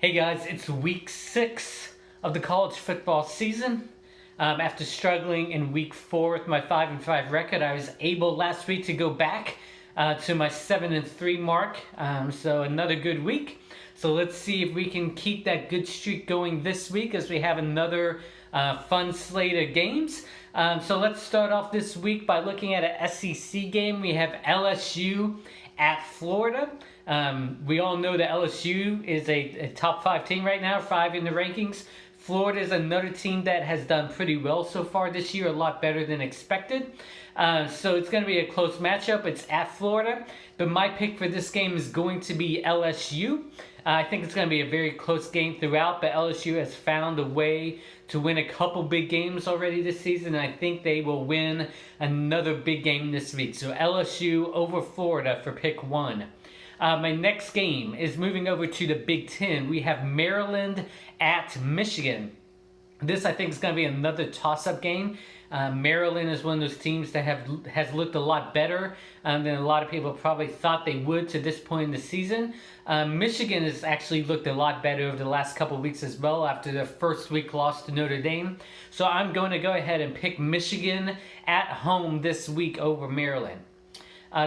Hey guys, it's week 6 of the college football season. After struggling in week 4 with my 5-5 record, I was able last week to go back to my 7-3 mark. So another good week. So let's see if we can keep that good streak going this week as we have another fun slate of games. So let's start off this week by looking at an SEC game. We have LSU at Florida. We all know that LSU is a top 5 team right now, 5 in the rankings. Florida is another team that has done pretty well so far this year, a lot better than expected. So it's going to be a close matchup. It's at Florida, but my pick for this game is going to be LSU. I think it's going to be a very close game throughout, but LSU has found a way to win a couple big games already this season, and I think they will win another big game this week. So LSU over Florida for pick 1. My next game is moving over to the Big Ten. We have Maryland at Michigan. This, I think, is going to be another toss-up game. Maryland is one of those teams that has looked a lot better than a lot of people probably thought they would to this point in the season. Michigan has actually looked a lot better over the last couple of weeks as well after their first week loss to Notre Dame. So I'm going to go ahead and pick Michigan at home this week over Maryland.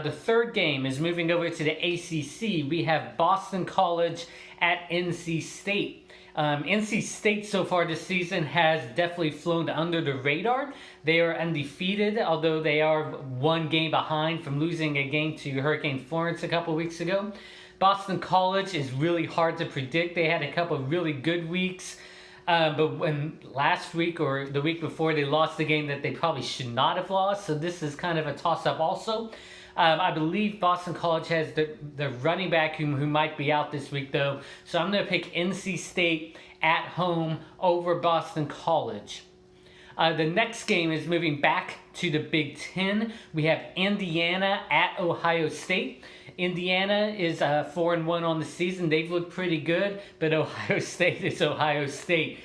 The third game is moving over to the ACC. We have Boston College at NC State. NC State so far this season has definitely flown under the radar. They are undefeated, although they are one game behind from losing a game to Hurricane Florence a couple weeks ago. Boston College is really hard to predict. They had a couple of really good weeks. But when last week or the week before, they lost the game that they probably should not have lost. So this is kind of a toss-up also. I believe Boston College has the running back who might be out this week, though. So I'm going to pick NC State at home over Boston College. The next game is moving back to the Big Ten. We have Indiana at Ohio State. Indiana is 4-1 on the season. They've looked pretty good, but Ohio State is Ohio State.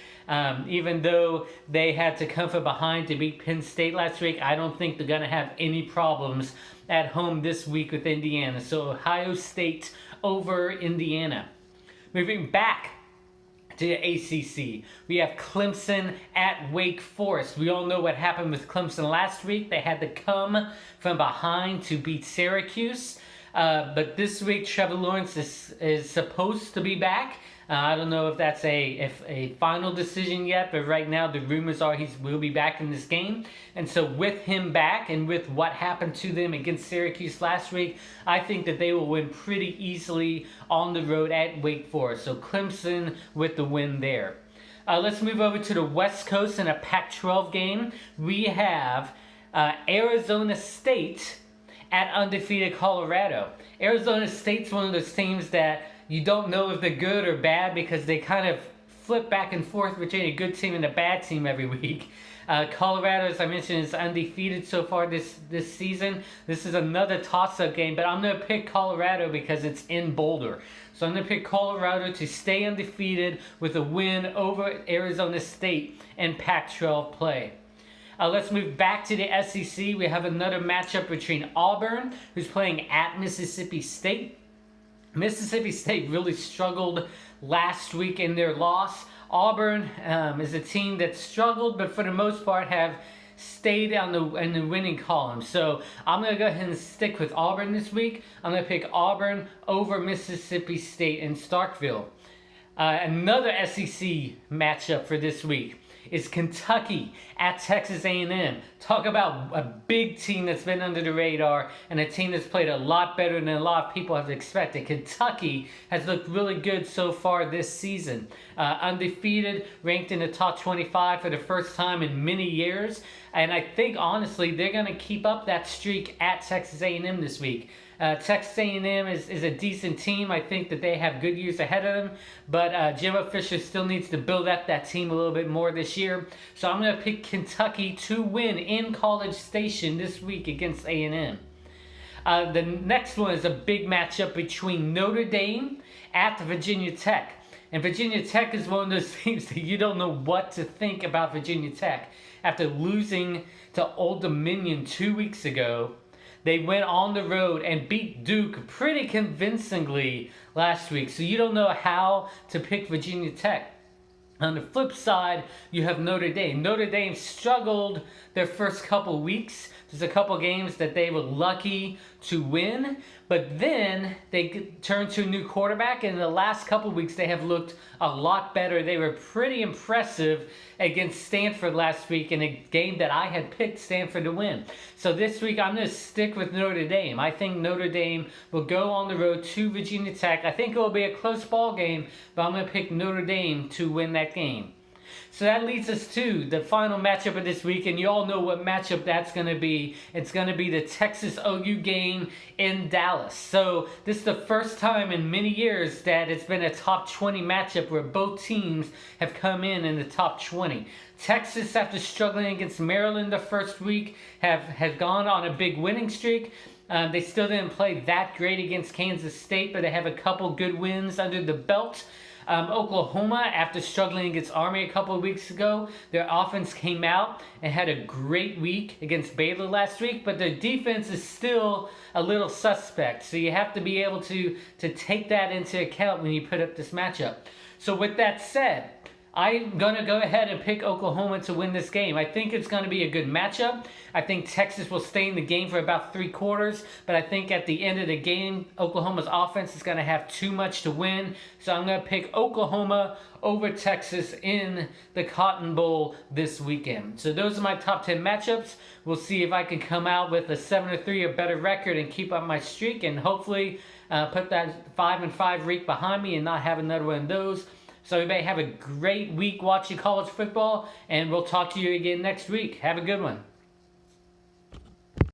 Even though they had to come from behind to beat Penn State last week, I don't think they're going to have any problems at home this week with Indiana. So Ohio State over Indiana. Moving back to the ACC, we have Clemson at Wake Forest. We all know what happened with Clemson last week. They had to come from behind to beat Syracuse. But this week, Trevor Lawrence is supposed to be back. I don't know if that's a final decision yet, but right now the rumors are he will be back in this game. And so with him back and with what happened to them against Syracuse last week, I think that they will win pretty easily on the road at Wake Forest. So Clemson with the win there. Let's move over to the West Coast in a Pac-12 game. We have Arizona State at undefeated Colorado. Arizona State's one of those teams that you don't know if they're good or bad because they kind of flip back and forth between a good team and a bad team every week. Colorado, as I mentioned, is undefeated so far this season. This is another toss-up game, but I'm going to pick Colorado because it's in Boulder. So I'm going to pick Colorado to stay undefeated with a win over Arizona State in Pac-12 play. Let's move back to the SEC. We have another matchup between Auburn, who's playing at Mississippi State. Mississippi State really struggled last week in their loss. Auburn is a team that struggled, but for the most part have stayed in the winning column. So I'm going to go ahead and stick with Auburn this week. I'm going to pick Auburn over Mississippi State in Starkville. Another SEC matchup for this week is Kentucky at Texas A&M. Talk about a big team that's been under the radar and a team that's played a lot better than a lot of people have expected. Kentucky has looked really good so far this season. Undefeated, ranked in the top 25 for the first time in many years. And I think, honestly, they're going to keep up that streak at Texas A&M this week. Texas A&M is a decent team. I think that they have good years ahead of them, but Jimbo Fisher still needs to build up that team a little bit more this year. So I'm going to pick Kentucky to win in College Station this week against A&M. The next one is a big matchup between Notre Dame at Virginia Tech. And Virginia Tech is one of those teams that you don't know what to think about Virginia Tech. After losing to Old Dominion 2 weeks ago, They went on the road and beat Duke pretty convincingly last week. So you don't know how to pick Virginia Tech. On the flip side, you have Notre Dame. Notre Dame struggled their first couple weeks. There's a couple games that they were lucky to win, but then they turned to a new quarterback, and in the last couple weeks they have looked a lot better. They were pretty impressive against Stanford last week in a game that I had picked Stanford to win. So this week I'm going to stick with Notre Dame. I think Notre Dame will go on the road to Virginia Tech. I think it will be a close ball game, but I'm going to pick Notre Dame to win that game. So that leads us to the final matchup of this week, and you all know what matchup that's going to be. It's going to be the Texas OU game in Dallas. So this is the first time in many years that it's been a top 20 matchup where both teams have come in the top 20. Texas, after struggling against Maryland the first week, have gone on a big winning streak. They still didn't play that great against Kansas State, but they have a couple good wins under the belt. Oklahoma, after struggling against Army a couple of weeks ago, their offense came out and had a great week against Baylor last week, but their defense is still a little suspect. So you have to be able to take that into account when you put up this matchup. So with that said, I'm going to go ahead and pick Oklahoma to win this game. I think it's going to be a good matchup. I think Texas will stay in the game for about 3 quarters, but I think at the end of the game, Oklahoma's offense is going to have too much to win. So I'm going to pick Oklahoma over Texas in the Cotton Bowl this weekend. So those are my top 10 matchups. We'll see if I can come out with a 7-3 or better record and keep up my streak, and hopefully put that 5-5 streak behind me and not have another one of those. So everybody have a great week watching college football, and we'll talk to you again next week. Have a good one.